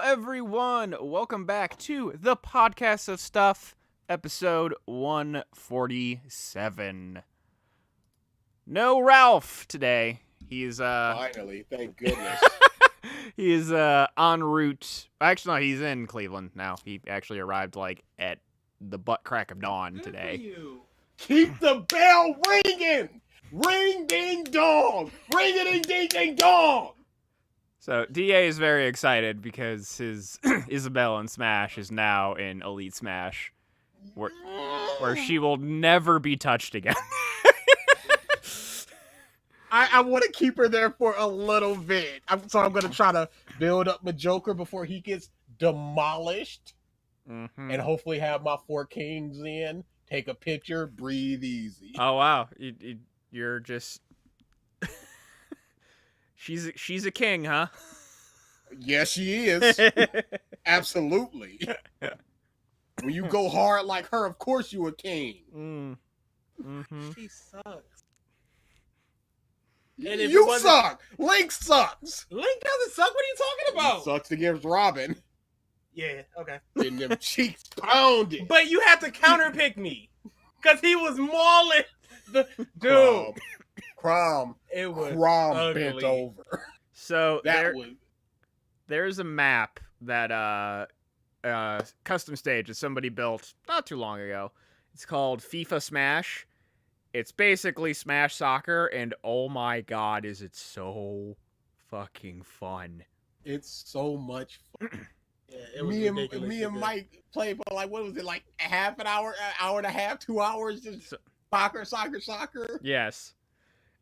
everyone. Welcome back to the Podcast of Stuff, episode 147. No Ralph today. He's Finally, thank goodness. he is en route. Actually, no, he's in Cleveland now. He actually arrived at the butt crack of dawn today. For you. Keep the bell ringing! Ring ding dong! Ring a ding ding ding dong! So DA is very excited because his Isabelle in Smash is now in Elite Smash, where she will never be touched again. I want to keep her there for a little bit. So I'm going to try to build up my Joker before he gets demolished. Mm-hmm. And hopefully have my 4 kings in, take a picture, breathe easy. Oh wow, you're just she's a king, huh? Yes, she is. Absolutely. When you go hard like her, of course you a king. Mm-hmm. She sucks. And if you suck. Link sucks. Link doesn't suck. What are you talking about? He sucks against Robin. Yeah, okay. Getting them cheeks pounded. But you have to counterpick me. Because he was mauling the dude. Crom. It was Crom ugly. bent over. So That there's a map that custom stage that somebody built not too long ago. It's called FIFA Smash. It's basically Smash Soccer, and oh my god, is it so fucking fun. It's so much fun. Yeah, it was me ridiculously and good. Mike played for what was it, like half an hour and a half, 2 hours, just soccer. Yes.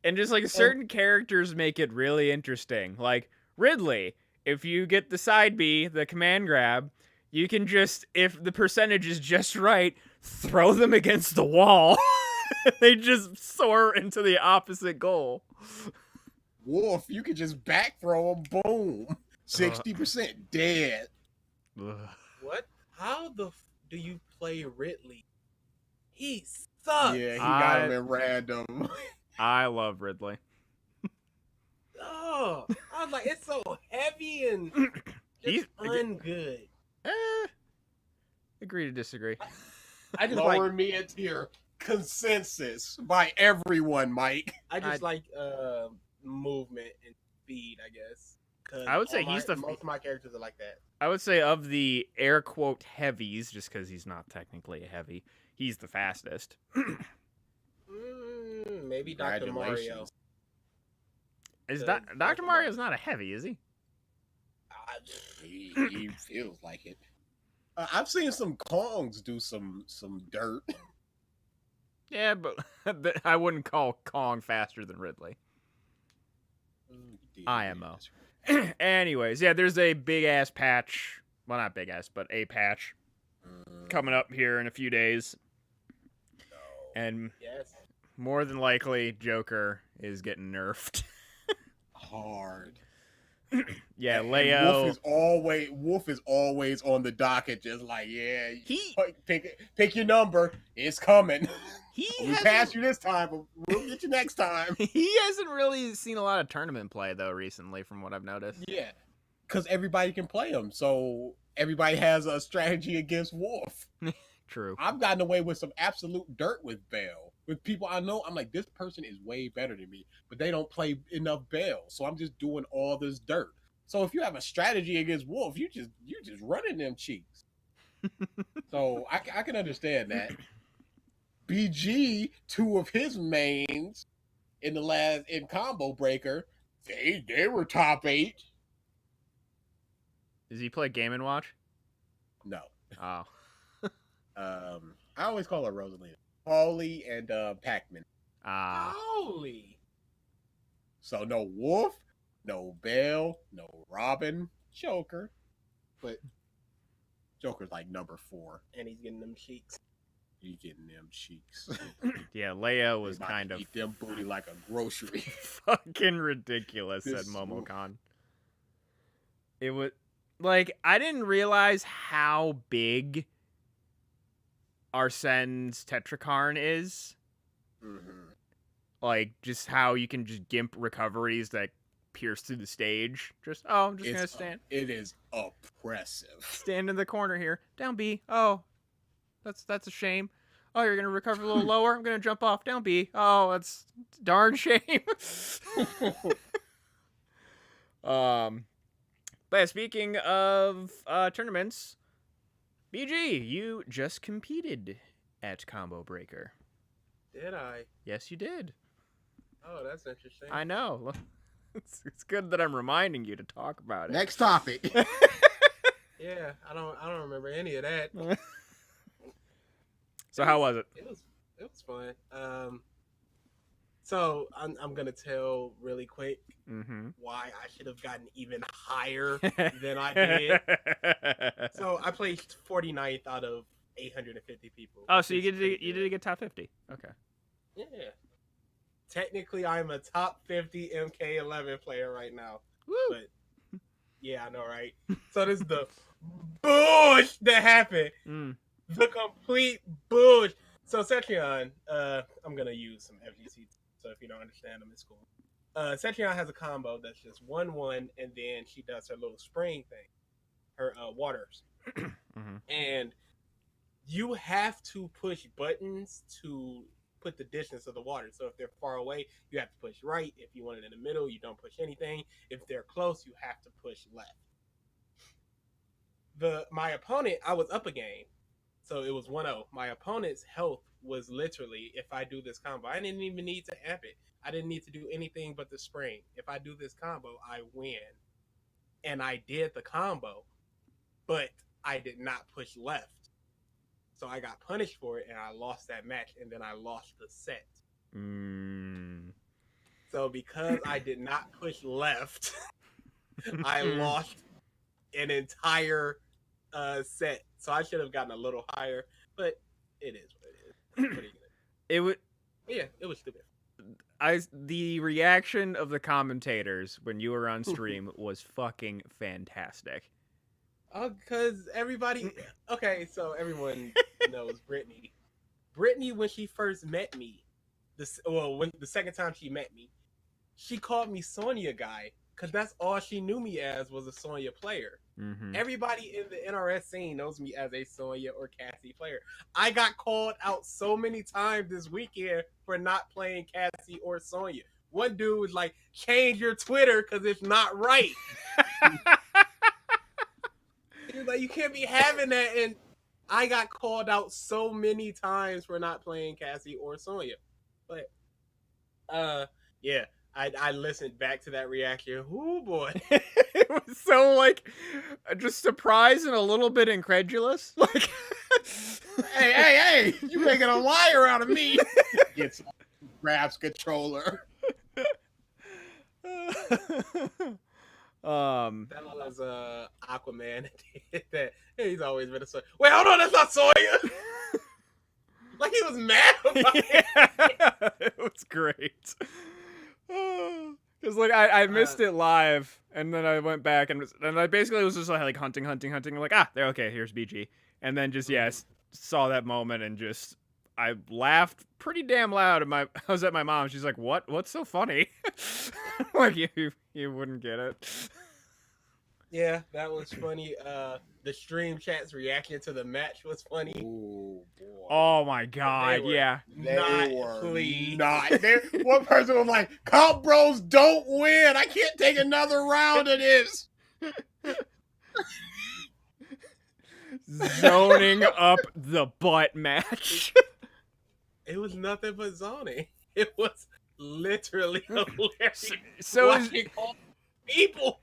And just certain characters make it really interesting. Like Ridley, if you get the side B, the command grab, you can just, if the percentage is just right, throw them against the wall. They just soar into the opposite goal. Wolf, you can just back throw them, boom. 60% dead. What? How do you play Ridley? He sucks. Yeah, he got him in random. I love Ridley. Oh, I was like, it's so heavy and just ungood. Agree to disagree. I just Lower me a tier. Consensus by everyone, Mike. I just like movement and speed, I guess. I would say most of my characters are like that. I would say of the air quote heavies, just because he's not technically a heavy, he's the fastest. Maybe Dr. Mario. Dr. Mario's not a heavy, is he? He feels like it. I've seen some Kongs do some dirt. Yeah, but I wouldn't call Kong faster than Ridley. IMO. Anyways, yeah, there's a big-ass patch. Well, not big-ass, but a patch coming up here in a few days. And more than likely, Joker is getting nerfed. Hard. Yeah, Leo. Wolf is always on the docket, just like, yeah, pick your number. It's coming. We passed you this time, but we'll get you next time. He hasn't really seen a lot of tournament play, though, recently, from what I've noticed. Yeah, because everybody can play him, so everybody has a strategy against Wolf. True. I've gotten away with some absolute dirt with Bell. With people I know, I'm like, this person is way better than me, but they don't play enough Bell, so I'm just doing all this dirt. So if you have a strategy against Wolf, you just running them cheeks. So I can understand that. BG, 2 of his mains in Combo Breaker, they were top 8. Does he play Game & Watch? No. Oh. I always call her Rosalina. Paulie and Pac-Man. Paulie. So no Wolf, no Bell, no Robin, Joker. But Joker's like number 4. And he's getting them cheeks. He's getting them cheeks. Yeah, Leo was kind of... eat them booty like a grocery. Fucking ridiculous, said Momocon. It was... I didn't realize how big Arsene's Tetrakarn is. Mm-hmm. Just how you can just gimp recoveries that pierce through the stage. Just I'm just gonna stand It is oppressive. stand in the corner here. Down B. Oh, that's a shame. Oh, you're gonna recover a little lower. I'm gonna jump off. Down B. Oh, that's darn shame. But yeah, speaking of tournaments, BG, you just competed at Combo Breaker. Did I? Yes, you did. Oh, that's interesting. I know. It's good that I'm reminding you to talk about it. Next topic. Yeah, I don't remember any of that. So how was it? It was fun. So I'm gonna tell really quick Mm-hmm. why I should have gotten even higher than I did. So I placed 49th out of 850 people. Oh, which so you is pretty did good. it get top 50? Okay. Yeah. Technically, I'm a top 50 MK11 player right now. Woo! But yeah, I know, right? So this is the bullshit that happened. Mm. The complete bullshit. So Cetrion, I'm gonna use some FGC. So if you don't understand them, it's cool. Cetrion has a combo that's just 1-1, and then she does her little spring thing, her waters, Mm-hmm. and you have to push buttons to put the distance of the water. So if they're far away, you have to push right. If you want it in the middle, you don't push anything. If they're close, you have to push left. My opponent, I was up a game, so it was 1-0. My opponent's health was literally, if I do this combo, I didn't even need to amp it. I didn't need to do anything but the spring. If I do this combo, I win. And I did the combo, but I did not push left. So I got punished for it, and I lost that match, and then I lost the set. Mm. So because I did not push left, I lost an entire set. So I should have gotten a little higher, but it is what it is. What are you gonna do? It would. Yeah, it was stupid. The reaction of the commentators when you were on stream was fucking fantastic. Because everybody... Okay, so everyone knows Brittany. Brittany, when she first met me, when the second time she met me, she called me Sonya guy, because that's all she knew me as was a Sonya player. Mm-hmm. Everybody in the NRS scene knows me as a Sonya or Cassie player. I got called out so many times this weekend for not playing Cassie or Sonya. One dude was like, change your Twitter because it's not right. He was like, you can't be having that. And I got called out so many times for not playing Cassie or Sonya. But, yeah. I listened back to that reaction. Oh boy. It was so like just surprised and a little bit incredulous. Like hey, you making a liar out of me. Gets grabs controller. That was Aquaman that he's always been a Sawyer. Wait, hold on, that's not Sawyer. Like he was mad about it. It was great. Because like I missed it live, and then I went back and I basically was just like hunting. Like there, okay, here's BG, and then just saw that moment and just I laughed pretty damn loud. I was at my mom. She's like, What's so funny?" Like you wouldn't get it. Yeah, that was funny. The stream chat's reaction to the match was funny. Oh boy. Oh my god, yeah. Not pleased. One person was like, "Comp bros don't win. I can't take another round of this." Zoning up the butt match. It was nothing but zoning. It was literally hilarious. So is, watching all people.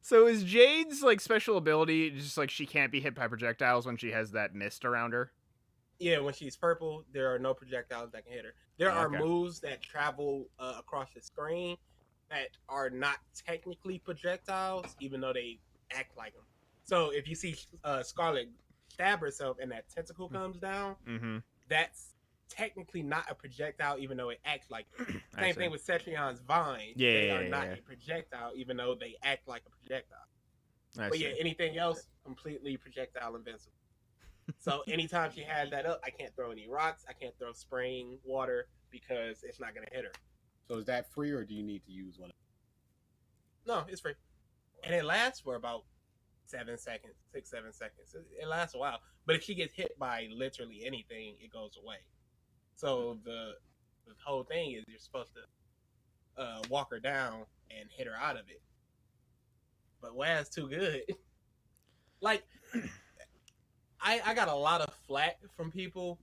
so is Jade's like special ability just like she can't be hit by projectiles when she has that mist around her? Yeah, when she's purple, there are no projectiles that can hit her. There are moves that travel across the screen that are not technically projectiles, even though they act like them. So if you see Scarlet stab herself and that tentacle comes down, that's technically not a projectile, even though it acts like it. Same thing with Cetrion's vine. They are not a projectile, even though they act like a projectile. But yeah, anything else, completely projectile invincible. So anytime she has that up, I can't throw any rocks. I can't throw spraying water because it's not going to hit her. So is that free, or do you need to use one? No, it's free, and it lasts for about 7 seconds, 6, 7 seconds. It lasts a while, but if she gets hit by literally anything, it goes away. So the whole thing is you're supposed to walk her down and hit her out of it. But Waz too good. Like I got a lot of flack from people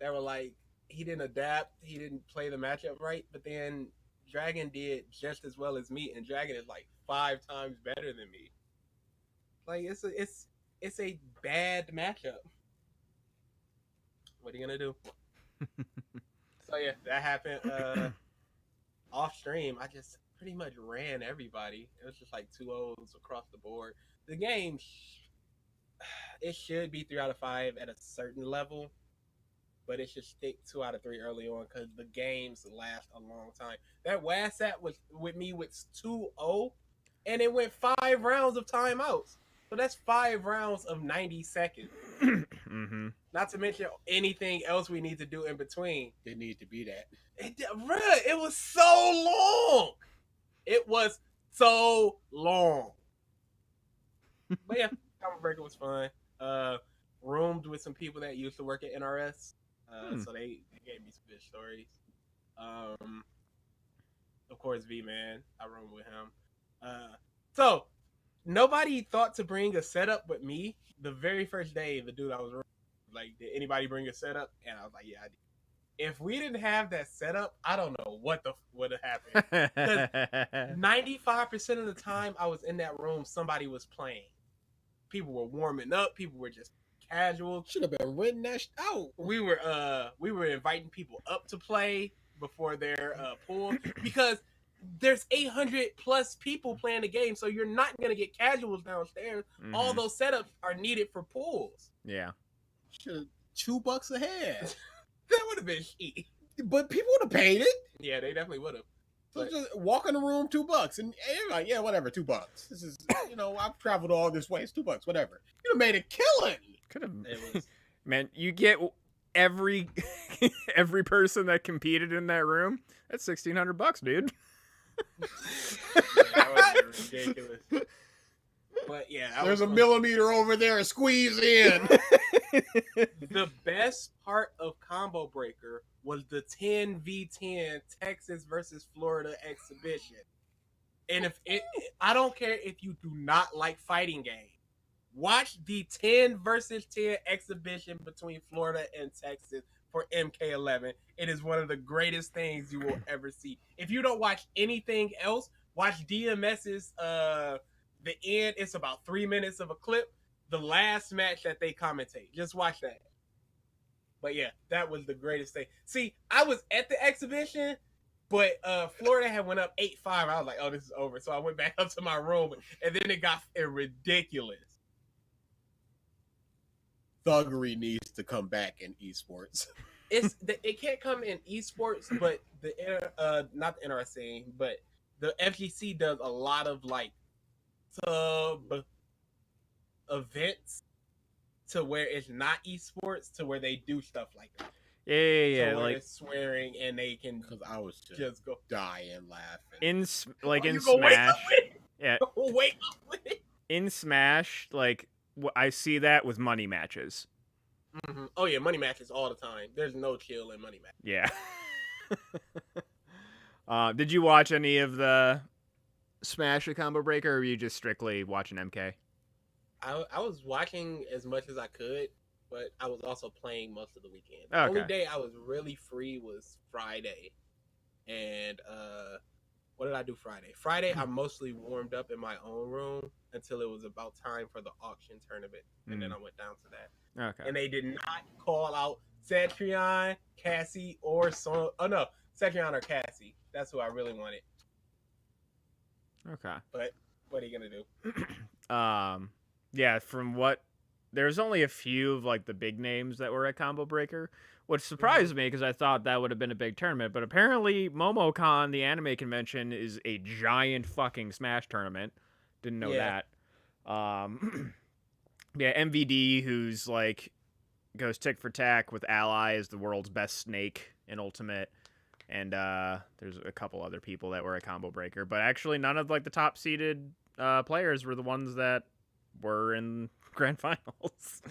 that were like, he didn't adapt, he didn't play the matchup right, but then Dragon did just as well as me, and Dragon is like 5 times better than me. Like it's a bad matchup. What are you gonna do? So yeah, that happened. Off stream, I just pretty much ran everybody. It was just like 2-0s across the board. The game, it should be 3 out of 5 at a certain level, but it should stick 2 out of 3 early on because the games last a long time. That WhatsApp was with me with 2-0, and it went 5 rounds of timeouts. So that's 5 rounds of 90 seconds. Mm-hmm. Not to mention anything else we need to do in between. Didn't need to be that. It was so long. It was so long. But yeah, Combo Breaker was fun. Roomed with some people that used to work at NRS. So they gave me some good stories. Of course, V-Man. I roomed with him. So nobody thought to bring a setup but me. The very first day, the dude I was like, did anybody bring a setup? And I was like, yeah, I did. If we didn't have that setup, I don't know what would have happened. 95% of the time I was in that room, somebody was playing. People were warming up. People were just casual. Should have been renting that out. We were inviting people up to play before their pool because there's 800 plus people playing the game, so you're not gonna get casuals downstairs. Mm-hmm. All those setups are needed for pools. Yeah. Should have $2 a head. That would have been cheap. But people would have paid it. Yeah, they definitely would have. So just walk in the room, $2, and you're like, yeah, whatever, $2. This is, I've traveled all this way. It's $2, whatever. You'd have made a killing. Could have. Man, you get every person that competed in that room. That's $1,600, dude. That was ridiculous. But yeah, there's a millimeter over there. Squeeze in. The best part of Combo Breaker was the 10v10 Texas versus Florida exhibition. And I don't care if you do not like fighting games. Watch the 10 versus 10 exhibition between Florida and Texas for MK11. It is one of the greatest things you will ever see. If you don't watch anything else, watch DMS's the end. It's about 3 minutes of a clip. The last match that they commentate. Just watch that. But yeah, that was the greatest thing. See, I was at the exhibition, but Florida had went up 8-5. I was like, oh, this is over. So I went back up to my room, and then it got ridiculous. Thuggery needs to come back in esports. It can't come in esports, but not the NRS scene, but the FGC does a lot of like sub events to where it's not esports, to where they do stuff like that. Yeah, so like swearing, and they can because I was just go dying laughing in Smash. Yeah, wake up with it. In Smash, like I see that with money matches. Mm-hmm. Oh yeah, money matches all the time. There's no chill in money matches. Yeah. Did you watch any of the Smash or Combo Breaker, or were you just strictly watching MK? I was watching as much as I could, but I was also playing most of the weekend. Okay. The only day I was really free was Friday. And what did I do Friday? Friday, I mostly warmed up in my own room until it was about time for the auction tournament. And then I went down to that. Okay. And they did not call out Cetrion, Cassie, or Son. Oh, no. Cetrion or Cassie. That's who I really wanted. Okay. But what are you going to do? Yeah, from what... There's only a few of, like, the big names that were at Combo Breaker, which surprised me because I thought that would have been a big tournament. But apparently, MomoCon, the anime convention, is a giant fucking Smash tournament. Didn't know that. Yeah, MVD, who's, like, goes tick for tack with Ally as the world's best snake in Ultimate. And there's a couple other people that were a combo breaker, but actually none of like the top seeded players were the ones that were in grand finals.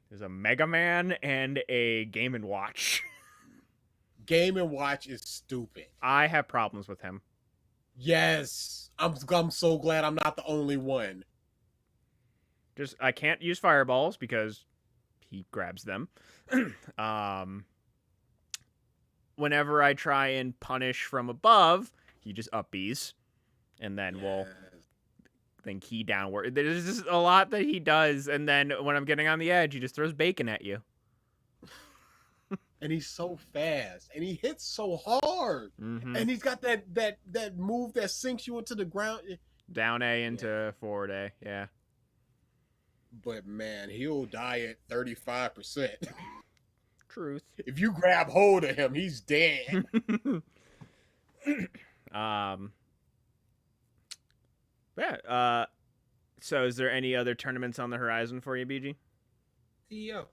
There's a Mega Man and a Game and Watch. Game and Watch is stupid. I have problems with him. Yes, I'm so glad I'm not the only one. Just I can't use fireballs because he grabs them. Whenever I try and punish from above, he just up Bs, and then will then key downward. There's just a lot that he does, and then when I'm getting on the edge, he just throws bacon at you. And he's so fast, and he hits so hard, and he's got that move that sinks you into the ground. Down A into forward A, yeah. But man, he'll die at 35%. Truth. If you grab hold of him, he's dead. Yeah. So is there any other tournaments on the horizon for you, BG? CEO.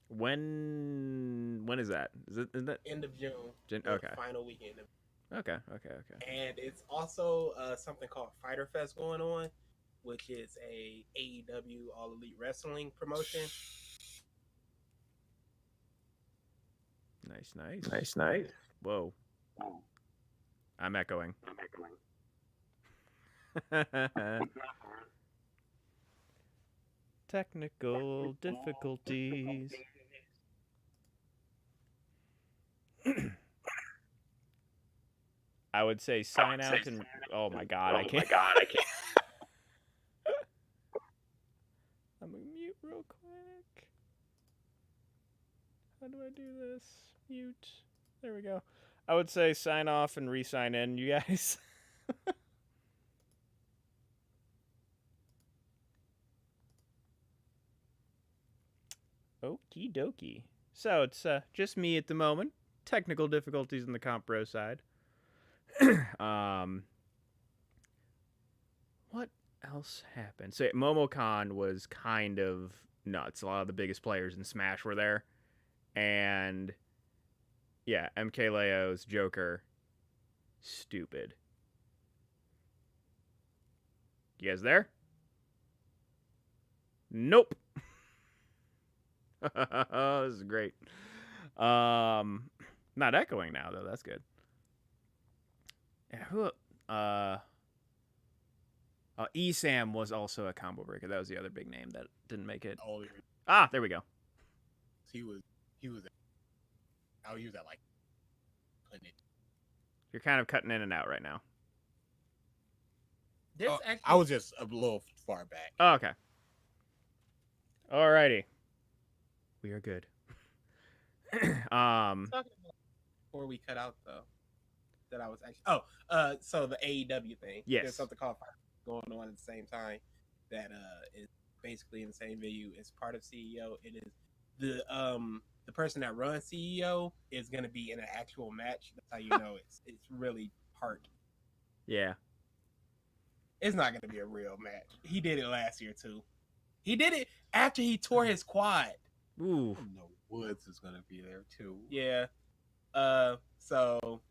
When is that? Is that End of June? Okay. Final weekend. Okay. And it's also something called Fighter Fest going on, which is a AEW All Elite Wrestling promotion. Nice. Whoa. I'm echoing. Technical difficulties. I would say sign out and oh my god, I can't. I'm gonna mute real quick. How do I do this? Mute. There we go. I would say sign off and re-sign in, you guys. Okie dokie. So it's just me at the moment. Technical difficulties on the Comp Pro side. What else happened? So MomoCon was kind of nuts. A lot of the biggest players in Smash were there. And yeah, MK Leo's Joker. Stupid. You guys there? Nope. This is great. Not echoing now though. That's good. Yeah, ESAM was also a combo breaker. That was the other big name that didn't make it. Oh, there we go. he was. I'll use that like. You're kind of cutting in and out right now. I was just a little far back. Oh, okay. Alrighty. We are good. Before we cut out though, that I was actually so the AEW thing. Yes. There's something called going on at the same time that is basically in the same venue as part of CEO. It is the person that runs CEO is going to be in an actual match. That's how you know it's really part. Yeah. It's not going to be a real match. He did it last year too. He did it after he tore his quad. Ooh. No, Woods is going to be there too. Yeah. So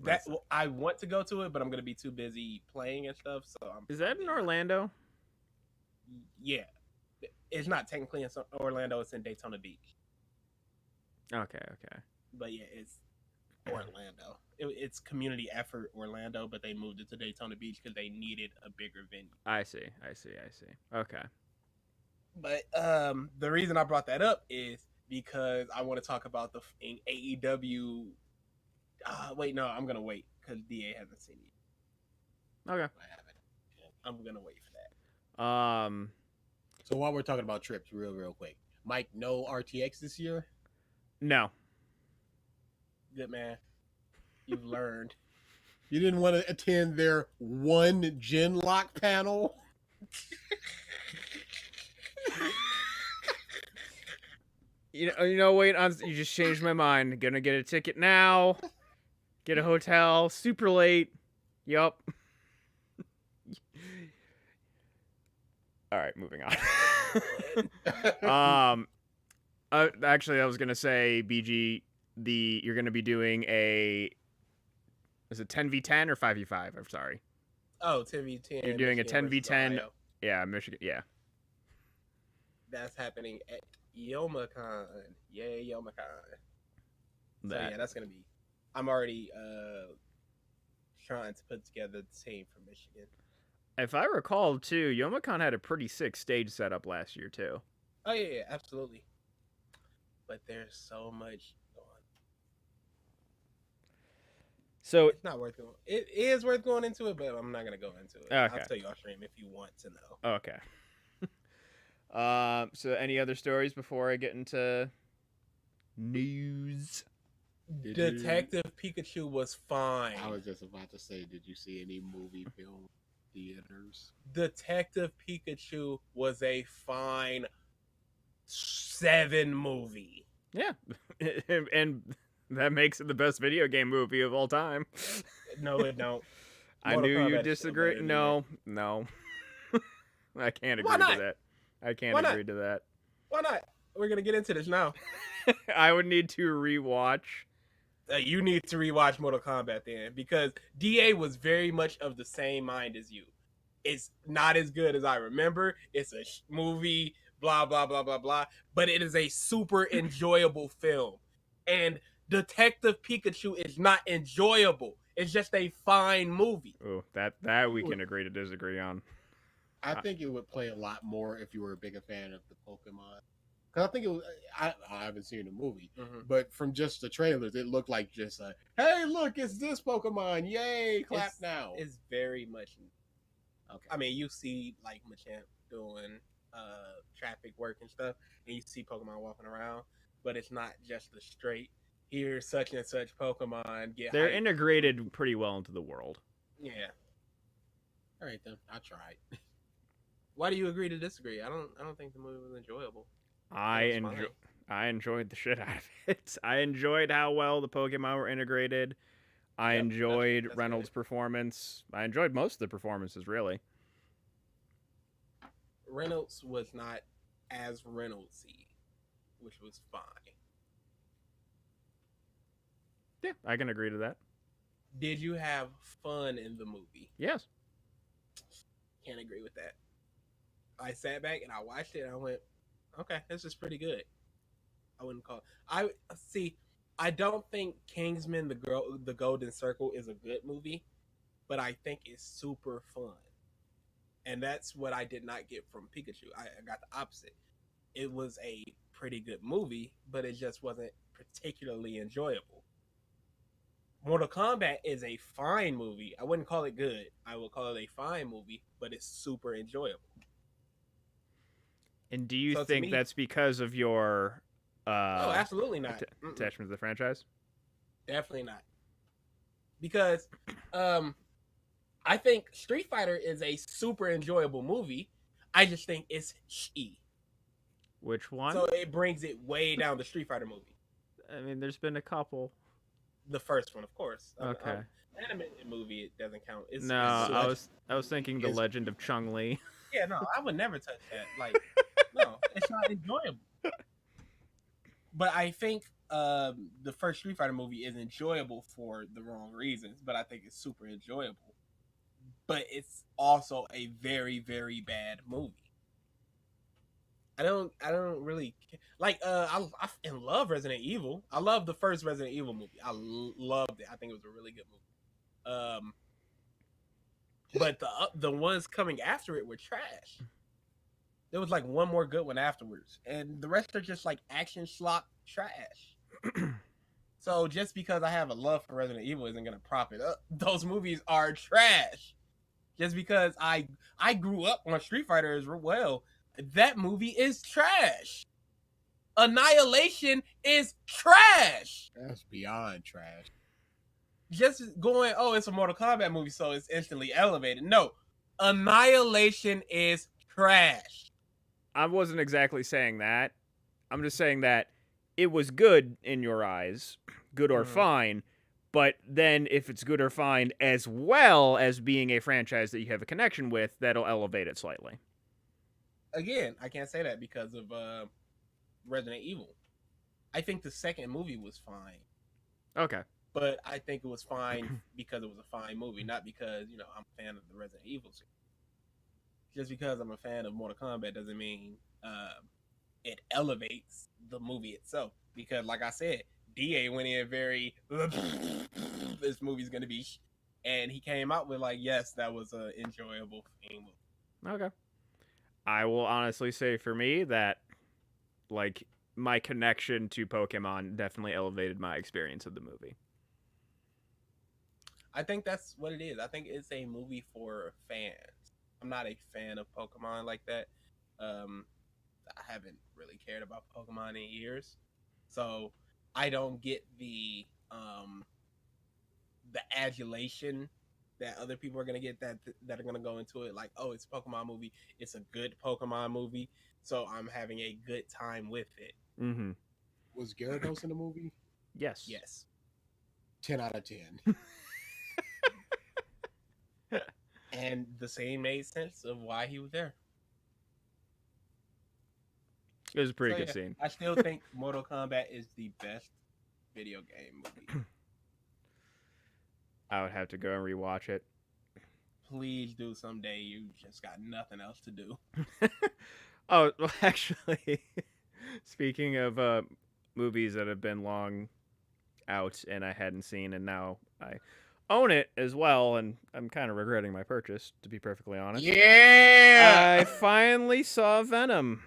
that I want to go to it, but I'm going to be too busy playing and stuff. So is that in Orlando? Yeah. It's not technically in Orlando. It's in Daytona Beach. Okay. But yeah, it's Orlando. It's community effort Orlando, but they moved it to Daytona Beach because they needed a bigger venue. I see. Okay. But the reason I brought that up is because I want to talk about the AEW. Wait, no, I'm gonna wait because DA hasn't seen it. Okay. I haven't. I'm gonna wait for that. So while we're talking about trips, real quick, Mike, no RTX this year? No. Good man. You've learned. You didn't want to attend their one Gen Lock panel? You know, wait on. You just changed my mind. Gonna get a ticket now. Get a hotel. Super late. Yup. All right, moving on. Actually, I was gonna say, BG, you're going to be doing is it 10v10 or 5v5? I'm sorry. Oh, 10v10. You're doing Michigan a 10v10. versus Ohio. Yeah, Michigan. Yeah. That's happening at YomaCon. Yay, YomaCon. So yeah, that's gonna be. I'm already trying to put together the team for Michigan. If I recall, too, YomaCon had a pretty sick stage setup last year, too. Oh yeah, absolutely. But there's so much going. So it's not worth going. It is worth going into it, but I'm not gonna go into it. Okay. I'll tell you off stream if you want to know. Okay. So any other stories before I get into news? Detective Pikachu was fine. I was just about to say, did you see any movie film theaters? Detective Pikachu was a fine 7 movie. Yeah, and that makes it the best video game movie of all time. No, it don't. I knew you disagree. No. I can't agree to that. I can't agree to that. Why not? We're gonna get into this now. I would need to rewatch. You need to rewatch Mortal Kombat then, because DA was very much of the same mind as you. It's not as good as I remember. It's a movie, blah, blah, blah, blah, blah. But it is a super enjoyable film. And Detective Pikachu is not enjoyable. It's just a fine movie. Oh, that we can agree to disagree on. I think it would play a lot more if you were a bigger fan of the Pokemon. Because I think it was, I haven't seen the movie, but from just the trailers, it looked like just a, hey, look, it's this Pokemon. Yay, clap now. It's very much. Okay. I mean, you see like Machamp doing traffic work and stuff, and you see Pokemon walking around, but it's not just the straight, here's such and such Pokemon. They're integrated pretty well into the world. Yeah. All right, then. I tried. Why do you agree to disagree? I don't think the movie was enjoyable. I enjoyed the shit out of it. I enjoyed how well the Pokemon were integrated. I enjoyed Reynolds' performance. I enjoyed most of the performances, really. Reynolds was not as Reynolds-y, which was fine. Yeah, I can agree to that. Did you have fun in the movie? Yes. Can't agree with that. I sat back and I watched it and I went, okay, this is pretty good. I wouldn't call it. I don't think Kingsman the Golden Circle is a good movie, but I think it's super fun. And that's what I did not get from Pikachu. I got the opposite. It was a pretty good movie, but it just wasn't particularly enjoyable. Mortal Kombat is a fine movie. I wouldn't call it good. I would call it a fine movie, but it's super enjoyable. And do you think that's because of your no, absolutely not. Attachment to the franchise? Definitely not. Because I think Street Fighter is a super enjoyable movie. I just think it's shitty. Which one? So it brings it way down the Street Fighter movie. I mean, there's been a couple. The first one, of course. Okay. Animated movie, it doesn't count. I was thinking The Legend of Chun-Li. Yeah, no, I would never touch that. Like, no, it's not enjoyable. But I think the first Street Fighter movie is enjoyable for the wrong reasons, but I think it's super enjoyable. But it's also a very, very bad movie. I don't really like. I love Resident Evil. I love the first Resident Evil movie. I loved it. I think it was a really good movie. But the ones coming after it were trash. There was like one more good one afterwards, and the rest are just like action slop trash. So just because I have a love for Resident Evil isn't gonna prop it up. Those movies are trash. Just because I grew up on Street Fighter as well, that movie is trash. Annihilation is trash. That's beyond trash. Just going, oh, it's a Mortal Kombat movie, so it's instantly elevated. No, Annihilation is trash. I wasn't exactly saying that. I'm just saying that it was good in your eyes, good or fine, but then if it's good or fine as well as being a franchise that you have a connection with, that'll elevate it slightly. Again, I can't say that because of Resident Evil. I think the second movie was fine. Okay. But I think it was fine because it was a fine movie, not because I'm a fan of the Resident Evil series. Just because I'm a fan of Mortal Kombat doesn't mean it elevates the movie itself. Because, like I said, Da went in very this movie's gonna be, and he came out with like, yes, that was an enjoyable thing. Okay. I will honestly say for me that, like, my connection to Pokemon definitely elevated my experience of the movie. I think that's what it is. I think it's a movie for fans. I'm not a fan of Pokemon like that. I haven't really cared about Pokemon in years, so I don't get the adulation that other people are gonna get that are gonna go into it. Like, oh, it's a Pokemon movie. It's a good Pokemon movie, so I'm having a good time with it. Mm-hmm. Was Gyarados in the movie? Yes. Yes. 10 out of 10. And the same made sense of why he was there. It was a pretty good scene. I still think Mortal Kombat is the best video game movie. I would have to go and rewatch it. Please do someday. You just got nothing else to do. Oh, well, actually, speaking of movies that have been long out and I hadn't seen, and now I own it as well, and I'm kind of regretting my purchase, to be perfectly honest. Yeah! I finally saw Venom.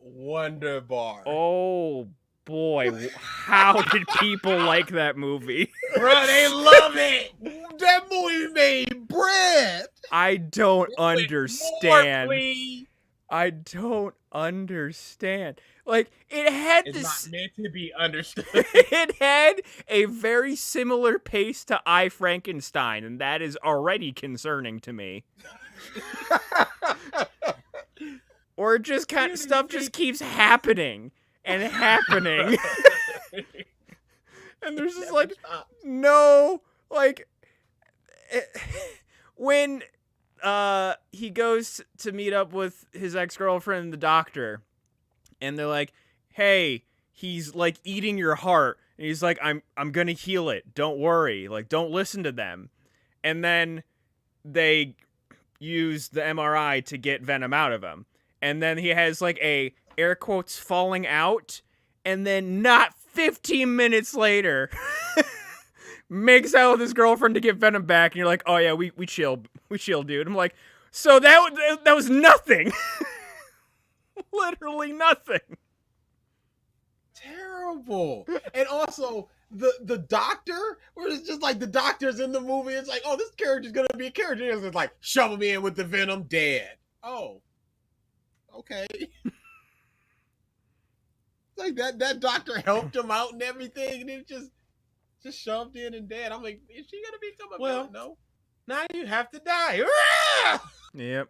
Wonderbar. Oh boy, how did people like that movie? Bro, they love it. That movie made bread! I don't understand. More, please. I don't understand. Like, it had It's this. not meant to be understood. It had a very similar pace to I, Frankenstein, and that is already concerning to me. Or it just kind of stuff just keeps happening and happening. And there's just like no, like when he goes to meet up with his ex-girlfriend, the doctor, and they're like, hey, he's like eating your heart, and he's like, I'm gonna heal it, don't worry, like, don't listen to them. And then they use the MRI to get Venom out of him, and then he has like a air quotes falling out, and then not 15 minutes later makes out with his girlfriend to get Venom back, and you're like, oh yeah, we chilled, dude. I'm like, so that was nothing. Literally nothing. Terrible. And also the doctor, where it's just like the doctor's in the movie, it's like, oh, this character's gonna be a character. It's like, shove him in with the Venom, dead. Oh. Okay. Like that doctor helped him out and everything, and it just shoved in and dead. I'm like, is she gonna become a villain? No. Now you have to die. Yep.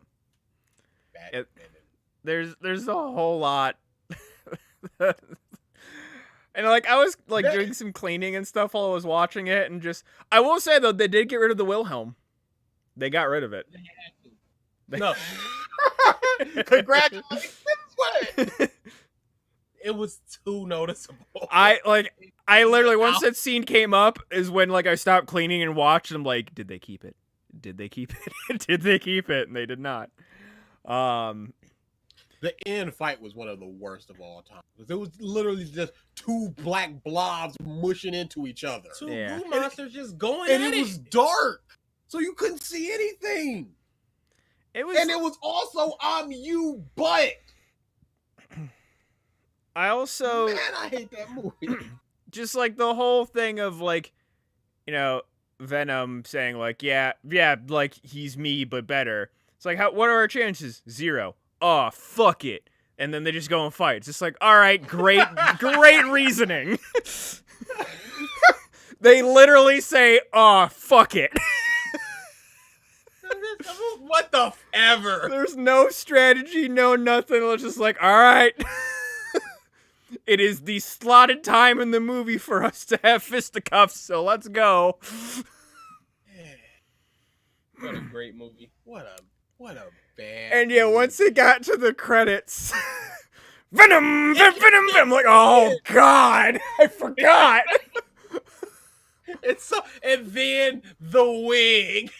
There's a whole lot. And like I was like doing some cleaning and stuff while I was watching it, and just I will say though, they did get rid of the Wilhelm. They got rid of it. No. Congratulations. It was too noticeable. I literally, once that scene came up is when like I stopped cleaning and watched, and I'm like, did they keep it? Did they keep it? Did they keep it? And they did not. The end fight was one of the worst of all time. It was literally just two black blobs mushing into each other. Two blue monsters just going and at it. It was dark, so you couldn't see anything. It was also you butt. I also, man, I hate that movie. Just like the whole thing of like, you know, Venom saying like, yeah, like he's me but better. It's like, what are our chances? 0. Oh, fuck it. And then they just go and fight. It's just like, all right, great reasoning. They literally say, oh, fuck it. What the ever? There's no strategy, no nothing. It's just like, all right. It is the slotted time in the movie for us to have fisticuffs, so let's go. What a great movie. What a bad And yeah, movie. once it got to the credits Venom, Venom. I'm like, oh god, I forgot. It's so, and then the wig.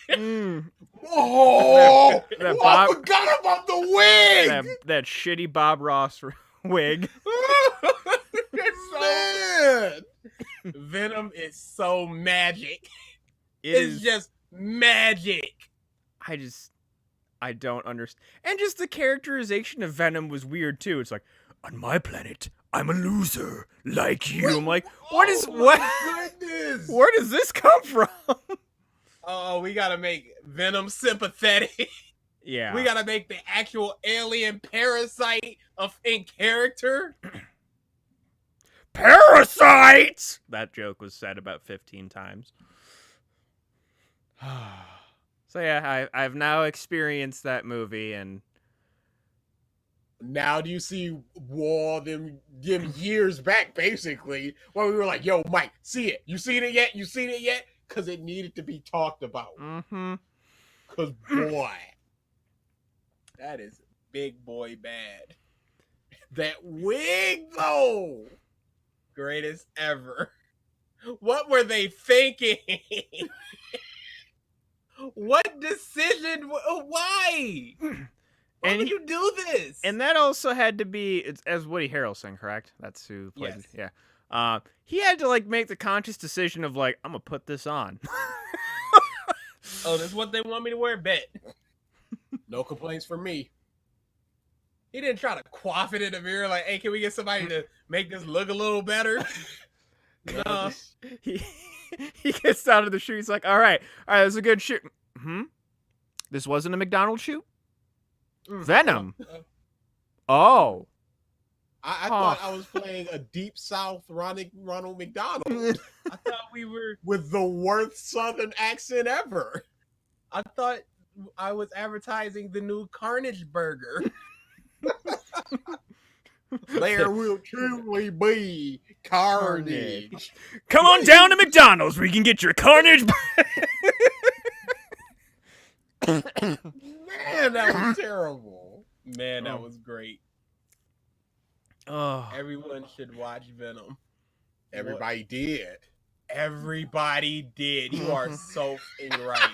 Oh, That I Bob- forgot about the wig. that shitty Bob Ross wig. Man, Venom is so magic. It It's is just magic. I don't understand. And just the characterization of Venom was weird too. It's like, on my planet, I'm a loser like you. I'm like, what is what? Goodness. Where does this come from? Oh, we gotta make Venom sympathetic. Yeah, We gotta make the actual alien parasite in character. parasites. That joke was said about 15 times. So yeah, I've now experienced that movie, and Now do you see Wall them years back, basically, where we were like, "Yo, Mike, see it? You seen it yet? You seen it yet?" Because it needed to be talked about. Because boy, That is big boy bad. that wig though. Greatest ever. What were they thinking? What decision? Why? Why And would you do this? And that also had to be it's as Woody Harrelson, correct? That's who played it. Yes. Yeah. He had to like make the conscious decision of like, I'm gonna put this on. Oh, that's what they want me to wear? Bet. No complaints from me. He didn't try to quaff it in the mirror like, hey, can we get somebody to make this look a little better? No. he he gets out of the shoot. He's like, all right, that's a good shoot. This wasn't a McDonald's shoot? Venom. Oh. I thought I was playing a deep South Ronald McDonald I thought we were. with the worst Southern accent ever. I thought I was advertising the new Carnage Burger. There will truly be carnage. Come on down to McDonald's where you can get your carnage. Man, that was terrible. Man, that was great. Oh. Everyone should watch Venom. Everybody did. Everybody did. You are so f***ing right.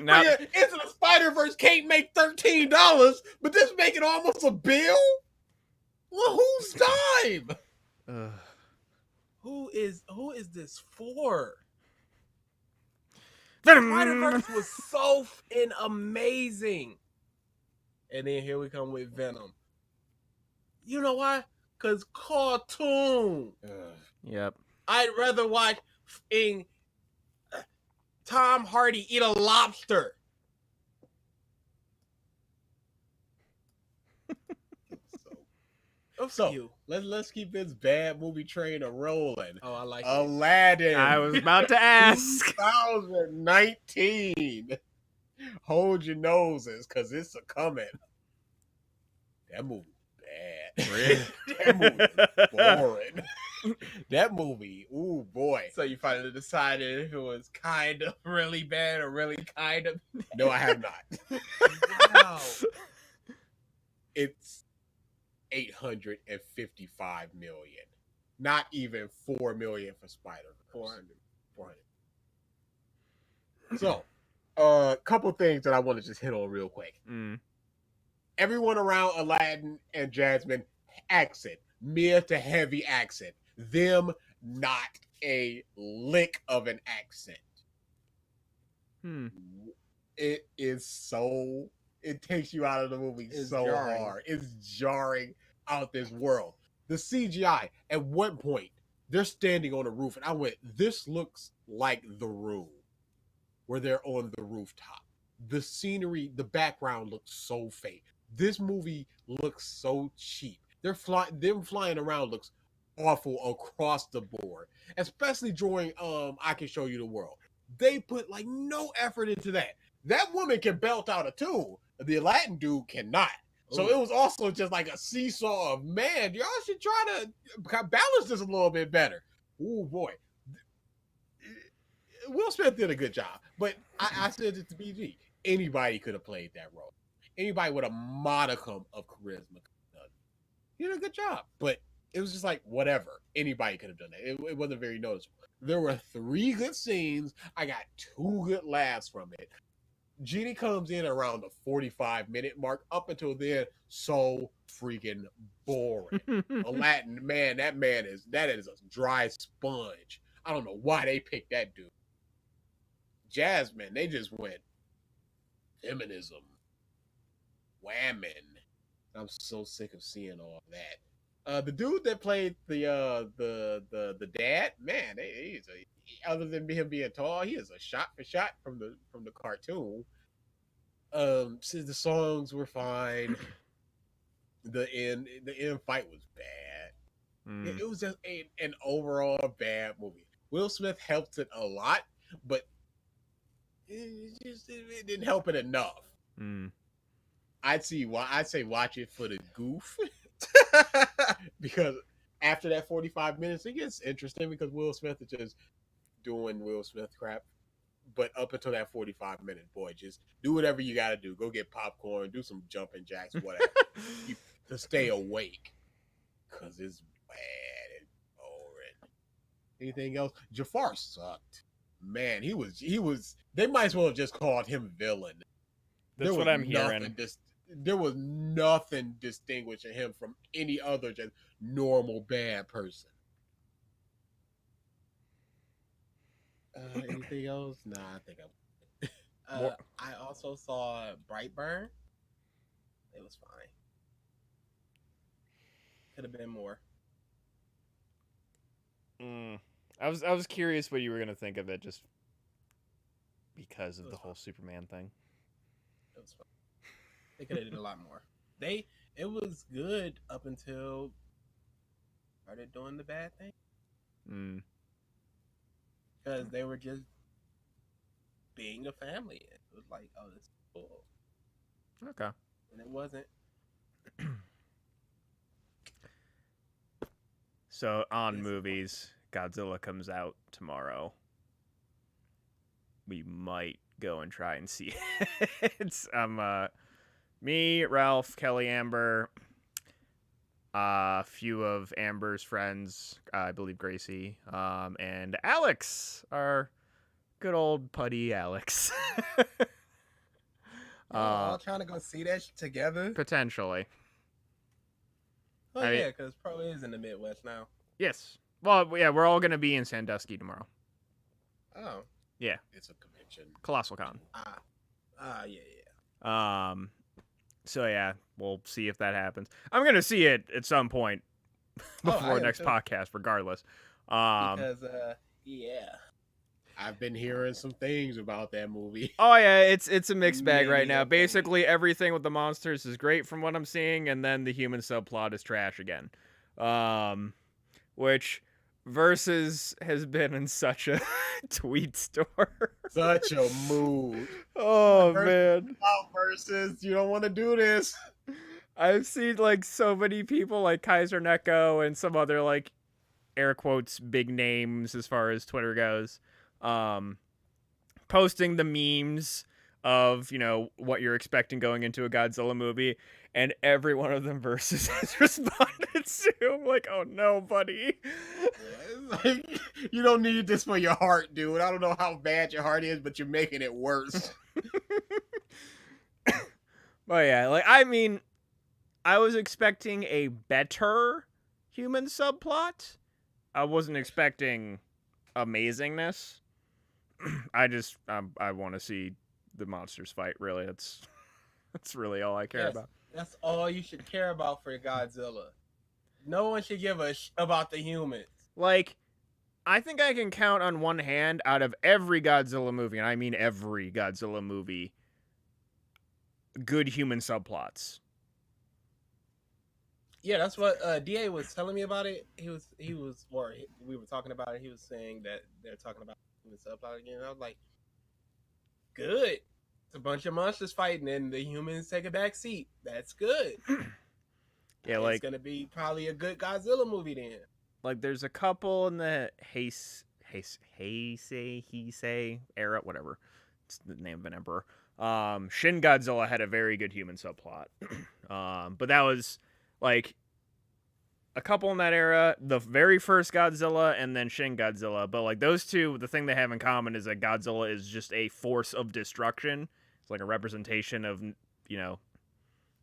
Now, Yeah, Into the Spider-Verse can't make $13, but this making almost a bill? Well, whose time? Who is this for? Venom. Spider-Verse was so f***ing amazing. And then here we come with Venom. You know why? Because cartoon. Yep. I'd rather watch f***ing Tom Hardy eat a lobster. So let's keep this bad movie train a rolling. Oh, I like it. Aladdin. I was about to ask. 2019. Hold your noses, cause it's a coming. That movie bad. Really? That movie is boring. That movie, ooh boy. So you finally decided if it was kind of really bad or really kind of. No, I have not. Wow. It's 855 million. Not even 4 million for Spider-Verse. 400. So, a couple things that I want to just hit on real quick. Everyone around Aladdin and Jasmine, accent. Mid to heavy accent. Them, not a lick of an accent. It is so... It takes you out of the movie so jarring. hard. It's jarring out this world. The CGI, at one point, they're standing on a roof, and I went, this looks like The Room, where they're on the rooftop. The scenery, the background looks so fake. This movie looks so cheap. Them flying around looks awful across the board, especially during I Can Show You the World. They put like no effort into that. That woman can belt out a tune. The Aladdin dude cannot. So it was also just like a seesaw of, man, y'all should try to balance this a little bit better. Ooh, boy. Will Smith did a good job. But I said it to BG. Anybody could have played that role. Anybody with a modicum of charisma could have done He did a good job, but it was just like whatever. Anybody could have done that. It wasn't very noticeable. There were 3 good scenes. I got 2 good laughs from it. Genie comes in around the 45-minute mark. Up until then, so freaking boring. Aladdin, man, that is a dry sponge. I don't know why they picked that dude. Jasmine, they just went feminism, whammon. I'm so sick of seeing all that. The dude that played the dad, man, other than him being tall, he is a shot for shot from the cartoon. So the songs were fine. The end fight was bad. It was just an overall bad movie. Will Smith helped it a lot, but it didn't help it enough. I'd say watch it for the goof. Because after that 45 minutes, it gets interesting because Will Smith is just doing Will Smith crap. But up until that 45 minute, boy, just do whatever you got to do. Go get popcorn, do some jumping jacks, whatever, to stay awake. Because it's bad and boring. Anything else? Jafar sucked. Man, he was. They might as well have just called him villain. That's what I'm hearing. There was nothing distinguishing him from any other just normal bad person. Anything else? Nah, I think I also saw Brightburn. It was fine. Could have been more. I was curious what you were gonna think of it, just because of the whole Superman thing. It was fun. They could have did a lot more. It was good up until started doing the bad thing. Because they were just being a family. It was like, oh, this is cool. Okay. And it wasn't. So on movies, Godzilla comes out tomorrow. We might go and try and see it. It's me, Ralph, Kelly, Amber, a few of Amber's friends, I believe Gracie, and Alex, our good old putty Alex. All trying to go see that together? Potentially. Oh, yeah, because Pro is in the Midwest now. Yes. Well, yeah, we're all going to be in Sandusky tomorrow. Oh. Yeah. It's a convention. Colossal Con. Yeah. So, yeah, we'll see if that happens. I'm going to see it at some point before next podcast, regardless. Because, yeah. I've been hearing some things about that movie. Oh, yeah, it's a mixed bag right now. Basically, everything with the monsters is great from what I'm seeing, and then the human subplot is trash again. Which Versus has been in such a tweet storm. Such a mood. Oh, man. Versus, you don't want to do this. I've seen, like, so many people, like Kaiser Neko and some other, like, air quotes, big names as far as Twitter goes, posting the memes of, you know, what you're expecting going into a Godzilla movie, and every one of them Versus has responded to. I'm like, oh no, buddy. Like, you don't need this for your heart, dude. I don't know how bad your heart is, but you're making it worse. Well, yeah, like, I mean, I was expecting a better human subplot. I wasn't expecting amazingness. I want to see the monsters fight, really. That's really all I care about. That's all you should care about for Godzilla. No one should give a about the humans. Like, I think I can count on one hand out of every Godzilla movie, and I mean every Godzilla movie, good human subplots. Yeah, that's what DA was telling me about it. We were talking about it. He was saying that they're talking about human subplot again. I was like, good. It's a bunch of monsters fighting, and the humans take a back seat. That's good. Yeah, like, it's gonna be probably a good Godzilla movie then. Like, there's a couple in the Heisei era, whatever. It's the name of an emperor. Shin Godzilla had a very good human subplot. But that was, like, a couple in that era. The very first Godzilla and then Shin Godzilla. But like those two, the thing they have in common is that Godzilla is just a force of destruction. It's like a representation of,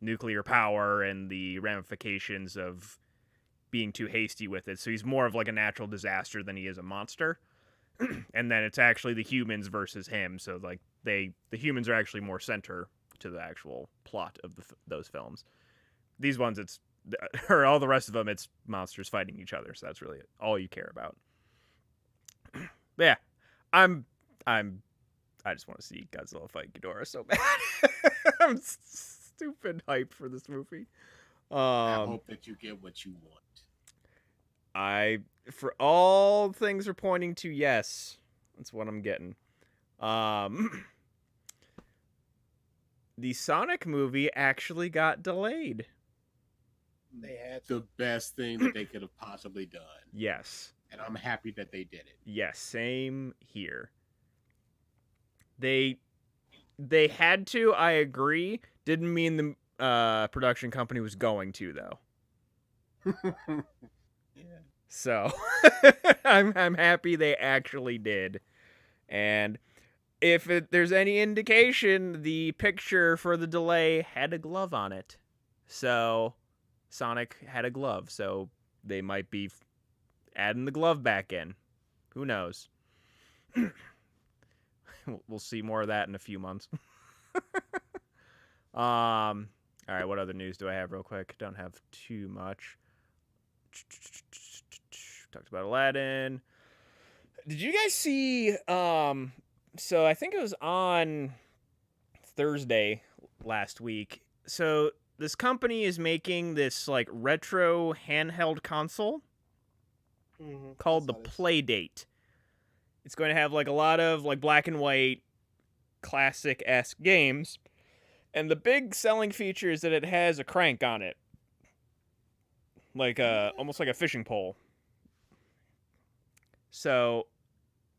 nuclear power and the ramifications of being too hasty with it. So he's more of like a natural disaster than he is a monster. And then it's actually the humans versus him. So like the humans are actually more center to the actual plot of those films. These ones, or all the rest of them, it's monsters fighting each other. So that's really all you care about. But yeah, I just want to see Godzilla fight Ghidorah so bad. I'm stupid hyped for this movie. I hope that you get what you want. For all things are pointing to yes. That's what I'm getting. The Sonic movie actually got delayed. They had The best thing that they could have possibly done. Yes. And I'm happy that they did it. Yes, same here. They had to, I agree. Didn't mean the production company was going to, though. yeah. So I'm happy they actually did. And if there's any indication, the picture for the delay had a glove on it. So Sonic had a glove. So they might be adding the glove back in. Who knows? We'll see more of that in a few months. All right, what other news do I have real quick? Don't have too much. Talked about Aladdin. Did you guys see so I think it was on Thursday last week. So this company is making this like retro handheld console called the Playdate. It's going to have like a lot of like black and white classic-esque games. And the big selling feature is that it has a crank on it. Like almost like a fishing pole. So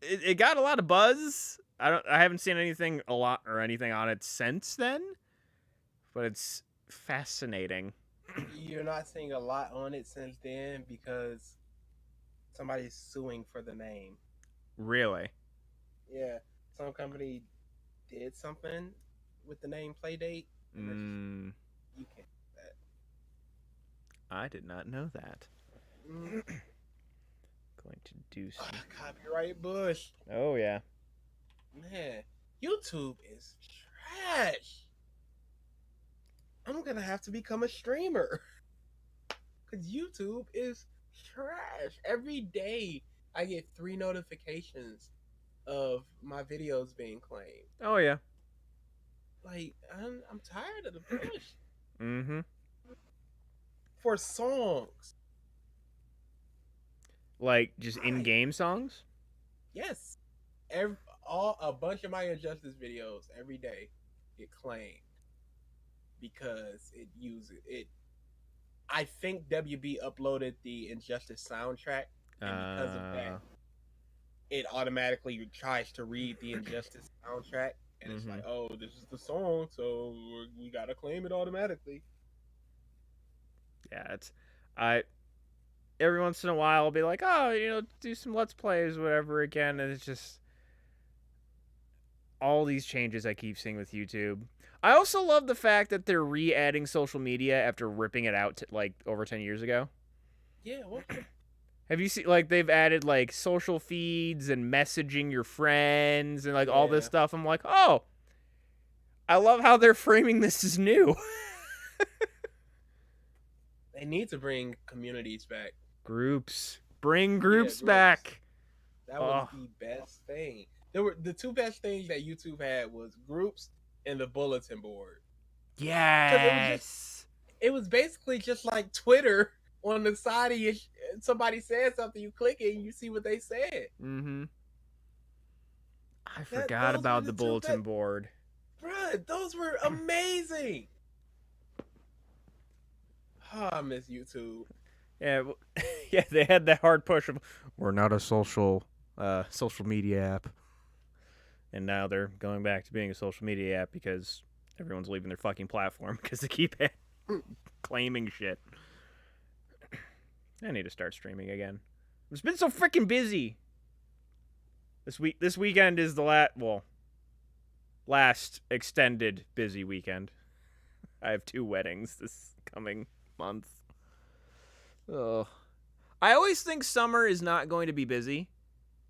it got a lot of buzz. I haven't seen anything on it since then. But it's fascinating. You're not seeing a lot on it since then because somebody's suing for the name. Really? Yeah. Some company did something with the name Playdate. You can't do that. I did not know that. Going to do some copyright bush. Oh yeah. Man, YouTube is trash. I'm gonna have to become a streamer. Cause YouTube is trash. Every day I get 3 notifications of my videos being claimed. Oh yeah. Like I'm tired of the push. Mm-hmm. For songs. Like just in-game songs? Yes. A bunch of my Injustice videos every day get claimed because it uses it. I think WB uploaded the Injustice soundtrack, and because of that, it automatically tries to read the Injustice soundtrack, and it's like, oh, this is the song, so we gotta claim it automatically. Yeah, every once in a while I'll be like, oh, do some Let's Plays, whatever again, and it's just all these changes I keep seeing with YouTube. I also love the fact that they're re-adding social media after ripping it out like over 10 years ago. Yeah, what? Have you seen, like, they've added, like, social feeds and messaging your friends and, like, all this stuff. I'm like, oh, I love how they're framing this as new. They need to bring communities back. Groups. Bring groups back. That was the best thing. The 2 best things that YouTube had was groups and the bulletin board. Yes. It was basically just like Twitter. On the side of somebody said something, you click it and you see what they said. Mm-hmm. I forgot about the bulletin board. Bruh, those were amazing. Oh, I miss YouTube. Yeah, yeah, they had that hard push of, we're not a social media app. And now they're going back to being a social media app because everyone's leaving their fucking platform because they keep claiming shit. I need to start streaming again. It's been so freaking busy. This weekend is the last extended busy weekend. I have 2 weddings this coming month. Oh. I always think summer is not going to be busy.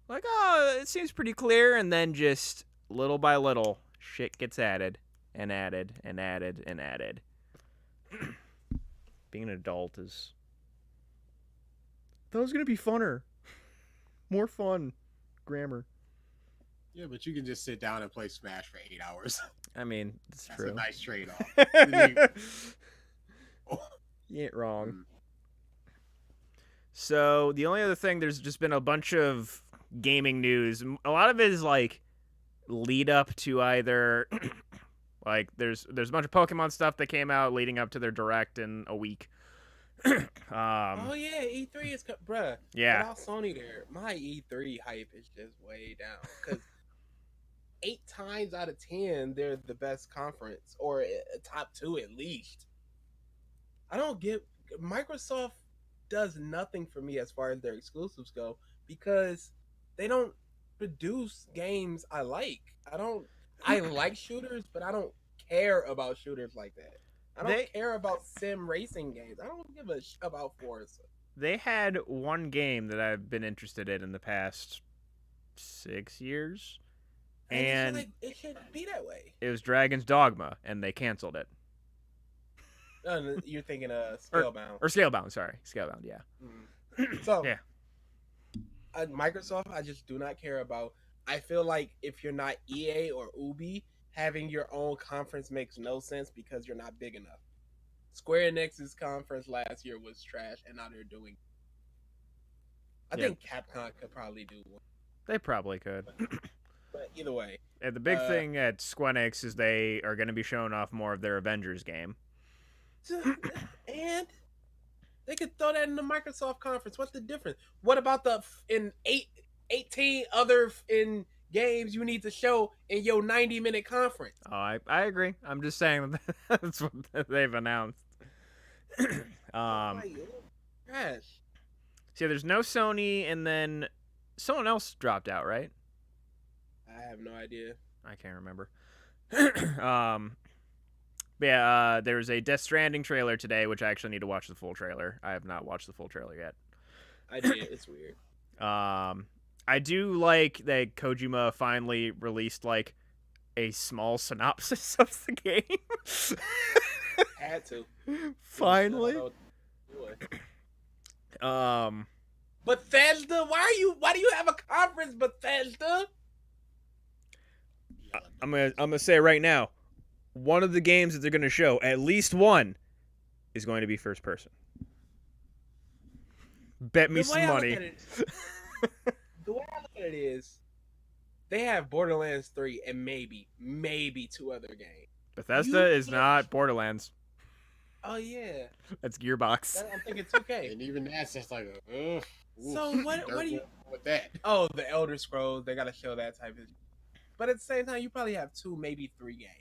Like, oh, it seems pretty clear, and then just little by little, shit gets added and added and added and added. Being an adult is... That was going to be funner. More fun. Grammar. Yeah, but you can just sit down and play Smash for 8 hours. I mean, that's That's true. a nice trade-off. You ain't wrong. So, the only other thing, there's just been a bunch of gaming news. A lot of it is, like, lead up to either... like, there's a bunch of Pokemon stuff that came out leading up to their Direct in a week. Oh yeah, E3 is bruh. Yeah. Without Sony there, my E3 hype is just way down because 8 times out of 10 they're the best conference or a top 2 at least. I don't get Microsoft does nothing for me as far as their exclusives go because they don't produce games I like. I like shooters, but I don't care about shooters like that. I don't care about sim racing games. I don't give a about Forza. They had one game that I've been interested in the past 6 years, and it shouldn't be that way. It was Dragon's Dogma, and they canceled it. You're thinking of Scalebound. Or Scalebound, sorry. Scalebound, yeah. So, yeah. Microsoft, I just do not care about. I feel like if you're not EA or Ubi, having your own conference makes no sense because you're not big enough. Square Enix's conference last year was trash, and now they're doing. I think Capcom could probably do one. They probably could. But either way. And the big thing at Square Enix is they are going to be showing off more of their Avengers game. And they could throw that in the Microsoft conference. What's the difference? What about the 18 other games you need to show in your 90-minute conference? Oh, I agree. I'm just saying that's what they've announced. Trash. See, there's no Sony, and then someone else dropped out, right? I have no idea. I can't remember. There's a Death Stranding trailer today, which I actually need to watch the full trailer. I have not watched the full trailer yet. I did. It's weird. I do like that Kojima finally released like a small synopsis of the game. Had to. Finally. Bethesda, why do you have a conference, Bethesda? I'm gonna say right now, one of the games that they're gonna show, at least one, is going to be first person. Bet me some money. The way I look at it is, they have Borderlands 3 and maybe 2 other games. Bethesda is not Borderlands. Oh yeah, that's Gearbox. I'm thinking 2K. And even that's just like a. So what do you with that? Oh, the Elder Scrolls. They gotta show that type of. But at the same time, you probably have 2, maybe 3 games.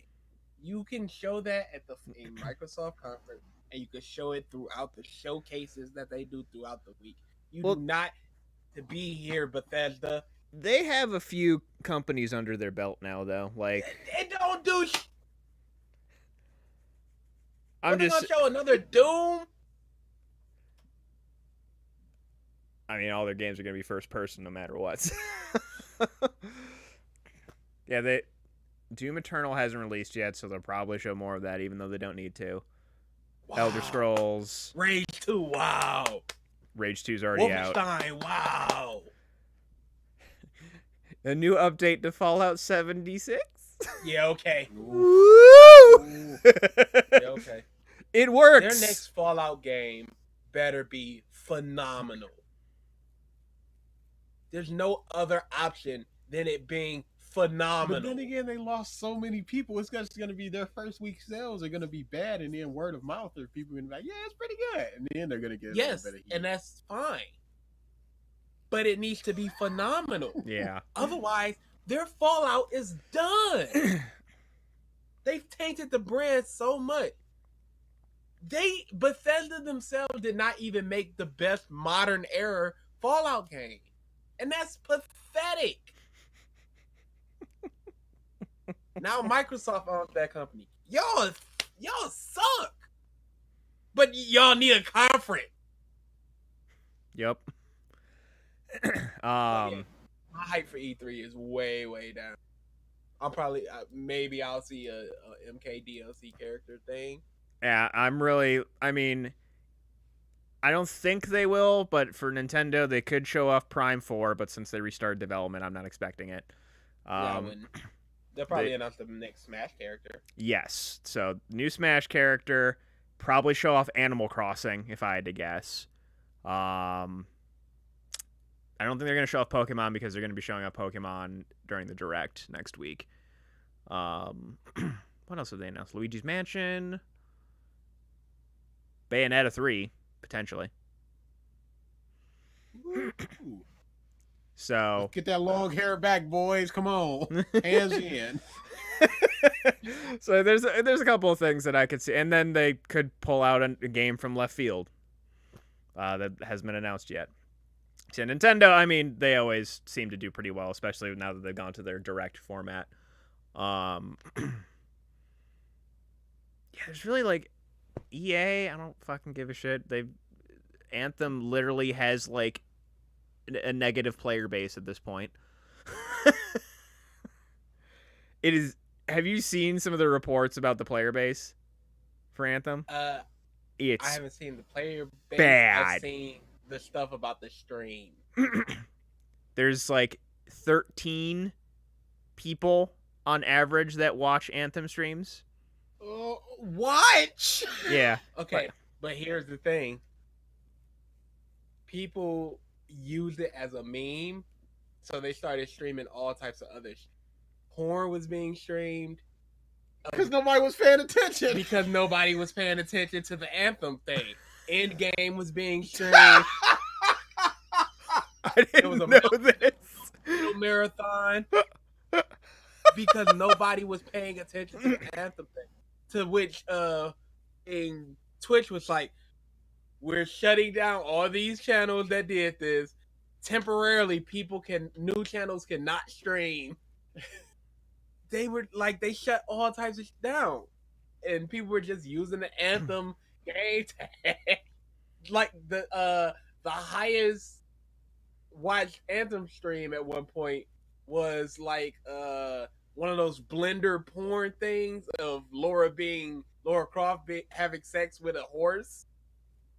You can show that at the Microsoft conference, and you can show it throughout the showcases that they do throughout the week. You do not to be here, Bethesda. They have a few companies under their belt now, though. Like they don't do. I'm just gonna show another Doom. I mean, all their games are gonna be first person, no matter what. Yeah, Doom Eternal hasn't released yet, so they'll probably show more of that, even though they don't need to. Wow. Elder Scrolls. Rage 2, wow. Rage 2's already out. Wolfenstein, wow. A new update to Fallout 76? Yeah, okay. Woo! Yeah, okay. It works. Their next Fallout game better be phenomenal. There's no other option than it being phenomenal. But then again, they lost so many people. It's just going to be their first week sales are going to be bad, and then word of mouth, or people going to be like, "Yeah, it's pretty good," and then they're going to get yes, and that's fine. But it needs to be phenomenal. Yeah. Otherwise, their Fallout is done. They've tainted the brand so much. Bethesda themselves did not even make the best modern era Fallout game, and that's pathetic. Now Microsoft owns that company. Y'all suck. But y'all need a conference. Yep. My hype for E3 is way down. I'm probably maybe I'll see a MK DLC character thing. Yeah, I mean, I don't think they will, but for Nintendo, they could show off Prime 4, but since they restarted development, I'm not expecting it. Yeah, I wouldn't. They'll probably announce the next Smash character. Yes. So, new Smash character, probably show off Animal Crossing, if I had to guess. I don't think they're going to show off Pokemon because they're going to be showing off Pokemon during the Direct next week. What else have they announced? Luigi's Mansion. Bayonetta 3, potentially. So let's get that long hair back, boys. Come on. Hands in. So there's a couple of things that I could see. And then they could pull out a game from left field that hasn't been announced yet. So Nintendo, I mean, they always seem to do pretty well, especially now that they've gone to their direct format. Yeah, there's really like EA, I don't fucking give a shit. Anthem literally has like a negative player base at this point. It is. Have you seen some of the reports about the player base for Anthem? It's I haven't seen the player base. bad. I've seen the stuff about the stream. There's like 13 people on average that watch Anthem streams. Watch? Yeah. Okay, but here's the thing. People used it as a meme, so they started streaming all types of other shit. Porn was being streamed. Because nobody was paying attention. Because nobody was paying attention to the Anthem thing. Endgame was being streamed. I didn't know this. Marathon. Because nobody was paying attention to the Anthem thing. To which in Twitch was like, we're shutting down all these channels that did this. Temporarily, new channels cannot stream. They shut all types of shit down. And people were just using the Anthem game tag. Like the highest watched Anthem stream at one point was like one of those blender porn things of Laura Croft having sex with a horse.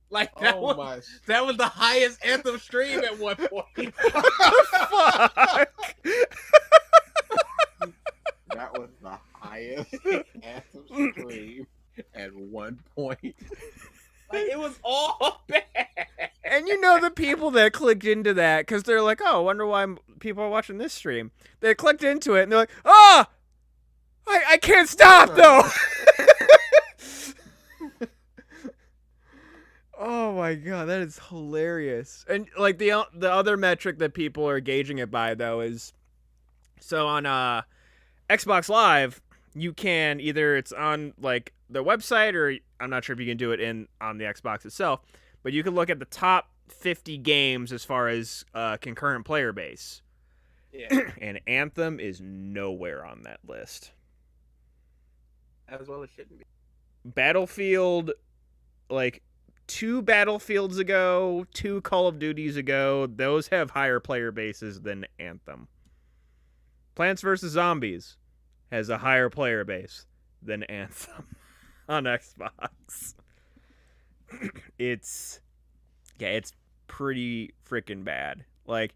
Like that was the highest Anthem stream at one point. Fuck. That was the highest Anthem stream at one point. Like, it was all bad. And you know the people that clicked into that because they're like, oh, I wonder why people are watching this stream. They clicked into it and they're like, I can't stop though. Oh my god, that is hilarious. And like the other metric that people are gauging it by though is, so on Xbox Live, you can either it's on like the website or I'm not sure if you can do it on the Xbox itself, but you can look at the top 50 games as far as concurrent player base. Yeah. And Anthem is nowhere on that list. As well as shouldn't be. Battlefield, like 2 Battlefields ago, 2 Call of Duties ago, those have higher player bases than Anthem. Plants vs. Zombies has a higher player base than Anthem on Xbox. It's pretty freaking bad. Like,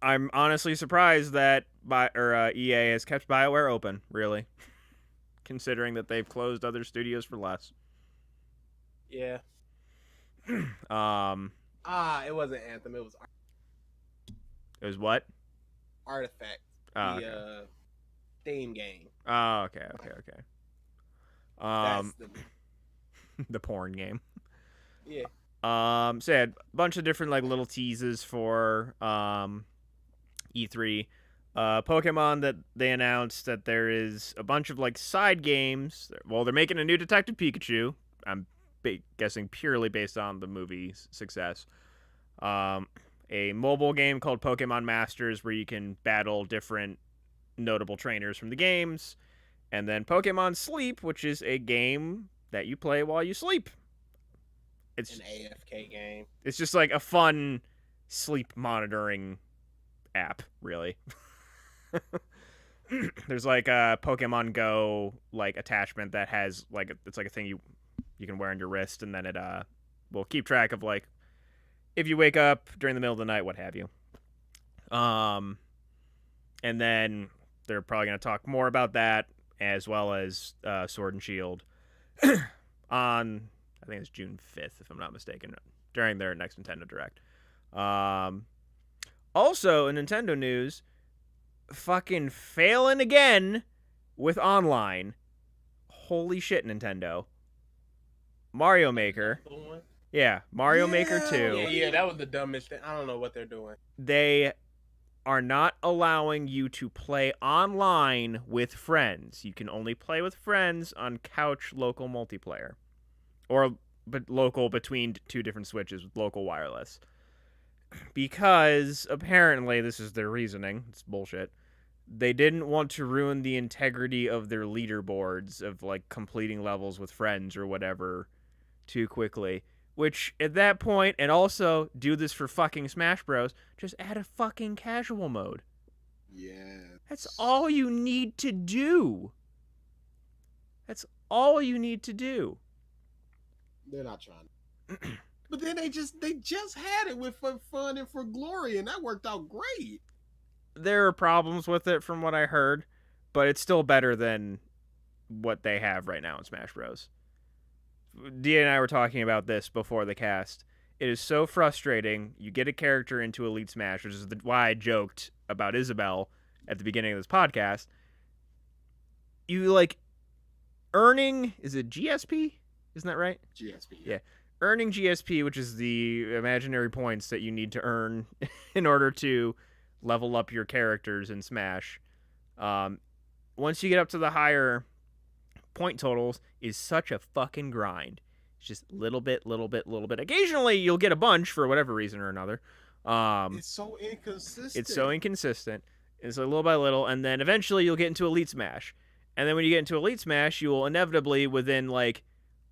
I'm honestly surprised that EA has kept BioWare open, really, considering that they've closed other studios for less. Yeah. It wasn't Anthem. It was what? Artifact. Oh, the Steam game. Oh, okay. That's The porn game. Yeah. So yeah, a bunch of different like little teases for E3. Pokemon that they announced that there is a bunch of like side games. Well, they're making a new Detective Pikachu, I'm guessing purely based on the movie's success. A mobile game called Pokemon Masters where you can battle different notable trainers from the games. And then Pokemon Sleep, which is a game that you play while you sleep. It's An AFK game. It's just like a fun sleep monitoring app, really. There's like a Pokemon Go like attachment that has like it's like a thing you can wear on your wrist, and then it will keep track of like if you wake up during the middle of the night, what have you. And then they're probably going to talk more about that as well as Sword and Shield on, I think it's June 5th, if I'm not mistaken, during their next Nintendo Direct. Also, in Nintendo news, fucking failing again with online. Holy shit, Nintendo. Mario Maker. Yeah, Mario Maker 2. Yeah, that was the dumbest thing. I don't know what they're doing. They are not allowing you to play online with friends. You can only play with friends on couch local multiplayer. Or local between two different switches with local wireless. Because apparently, this is their reasoning, it's bullshit, they didn't want to ruin the integrity of their leaderboards of like completing levels with friends or whatever too quickly. Which, at that point, and also do this for fucking Smash Bros., just add a fucking casual mode. Yeah. That's all you need to do. That's all you need to do. They're not trying. But then they just had it with for fun and for glory, and that worked out great. There are problems with it from what I heard, but it's still better than what they have right now in Smash Bros. Dia and I were talking about this before the cast. It is so frustrating. You get a character into Elite Smash, which is why I joked about Isabelle at the beginning of this podcast. You like earning, is it GSP? Isn't that right? GSP. Yeah. Earning GSP, which is the imaginary points that you need to earn in order to level up your characters in Smash. Once you get up to the higher point totals, is such a fucking grind. It's just little bit. Occasionally, you'll get a bunch for whatever reason or another. It's so inconsistent. It's a little by little, and then eventually you'll get into Elite Smash. And then when you get into Elite Smash, you will inevitably, within like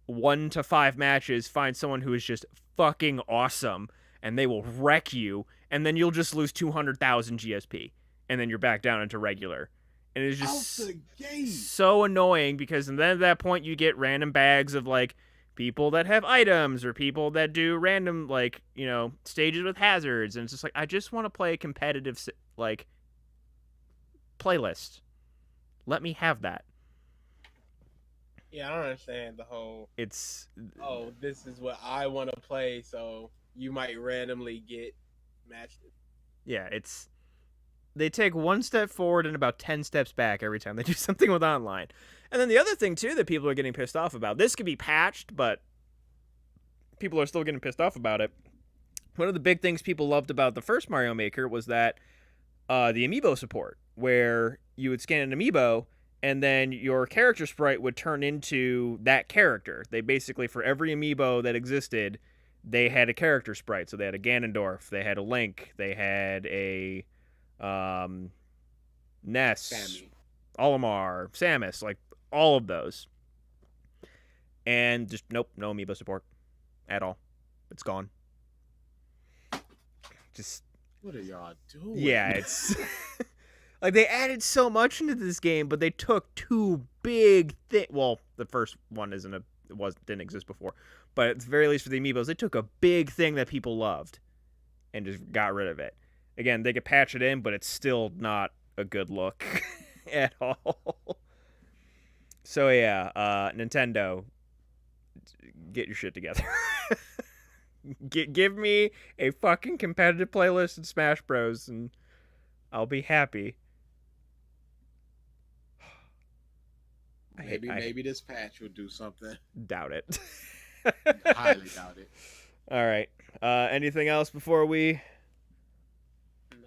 1 to 5 matches, find someone who is just fucking awesome, and they will wreck you, and then you'll just lose 200,000 GSP, and then you're back down into regular. And it's just so annoying, because then at that point you get random bags of like people that have items or people that do random like, you know, stages with hazards, and it's just like, I just want to play a competitive like playlist. Let me have that. Yeah, I don't understand the whole. It's this is what I want to play, so you might randomly get matched. Yeah, they take one step forward and about 10 steps back every time they do something with online. And then the other thing too that people are getting pissed off about. This could be patched, but people are still getting pissed off about it. One of the big things people loved about the first Mario Maker was that the amiibo support, where you would scan an amiibo and then your character sprite would turn into that character. They basically, for every amiibo that existed, they had a character sprite. So they had a Ganondorf, they had a Link, they had a Ness, Sammy. Olimar, Samus, like all of those. And just, nope, no amiibo support at all. It's gone. Just, what are y'all doing? yeah, it's like they added so much into this game, but they took two big things. Well, the first one didn't exist before, but at the very least for the amiibos, they took a big thing that people loved and just got rid of it. Again, they could patch it in, but it's still not a good look at all. So yeah, Nintendo, get your shit together. Give me a fucking competitive playlist in Smash Bros. And I'll be happy. Maybe this patch will do something. Doubt it. Highly doubt it. All right. Anything else before we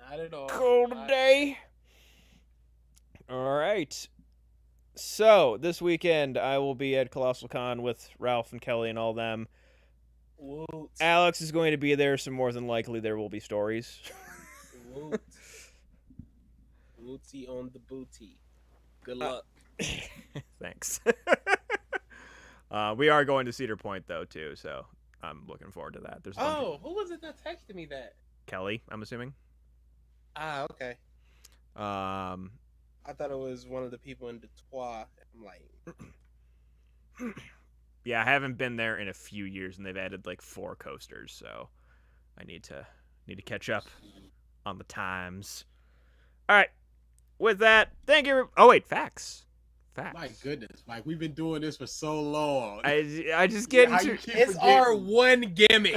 Not at all. call today? All right. So this weekend I will be at Colossal Con with Ralph and Kelly and all them. Woot. Alex is going to be there, so more than likely there will be stories. Woot. Wootsy on the booty. Good luck. Thanks. We are going to Cedar Point though too, so I'm looking forward to that. There's a bunch of... Who was it that texted me that? Kelly, I'm assuming. Okay. I thought it was one of the people in Detroit. I'm like, yeah, I haven't been there in a few years, and they've added like 4 coasters, so I need to catch up on the times. All right, with that, thank you. Oh wait, facts. My goodness, Mike, we've been doing this for so long. I just get into it's our one gimmick.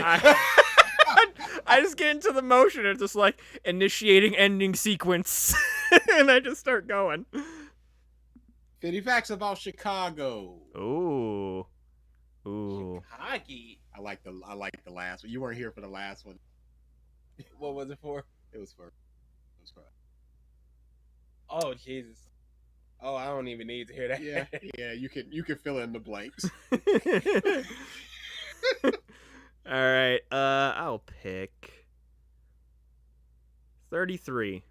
I just get into the motion. It's just like initiating ending sequence, and I just start going. 50 facts about Chicago. Ooh. Hockey. I like the last one. You weren't here for the last one. What was it for? It was for. Oh Jesus. Oh, I don't even need to hear that. Yeah. You can fill in the blanks. All right. I'll pick 33.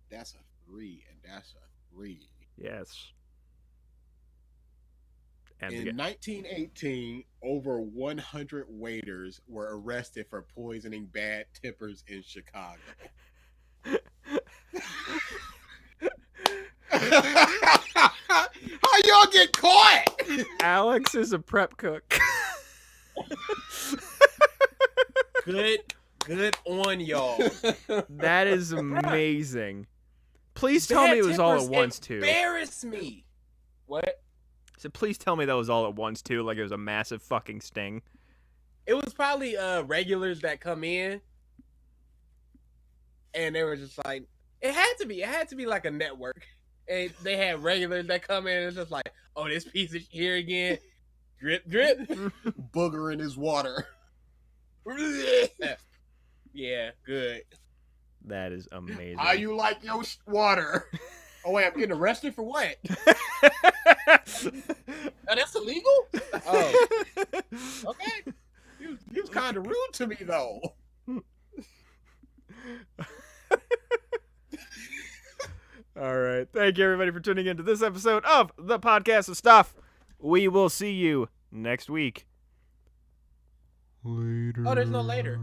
That's a 3, and that's a 3. Yes. And in 1918, over 100 waiters were arrested for poisoning bad tippers in Chicago. How y'all get caught? Alex is a prep cook. Good on y'all. That is amazing. Please tell me it was all at once too. Embarrass me. What? So please tell me that was all at once too, like it was a massive fucking sting. It was probably regulars that come in, and they were just like, it had to be like a network. And they had regulars that come in, and it's just like, oh, this piece of here again, drip, booger in his water. Yeah, good. That is amazing. How you like your water? Oh wait, I'm getting arrested for what? That's illegal? Oh, okay. He was kind of rude to me though. All right. Thank you, everybody, for tuning in to this episode of the Podcast of Stuff. We will see you next week. Later. Oh, there's no later.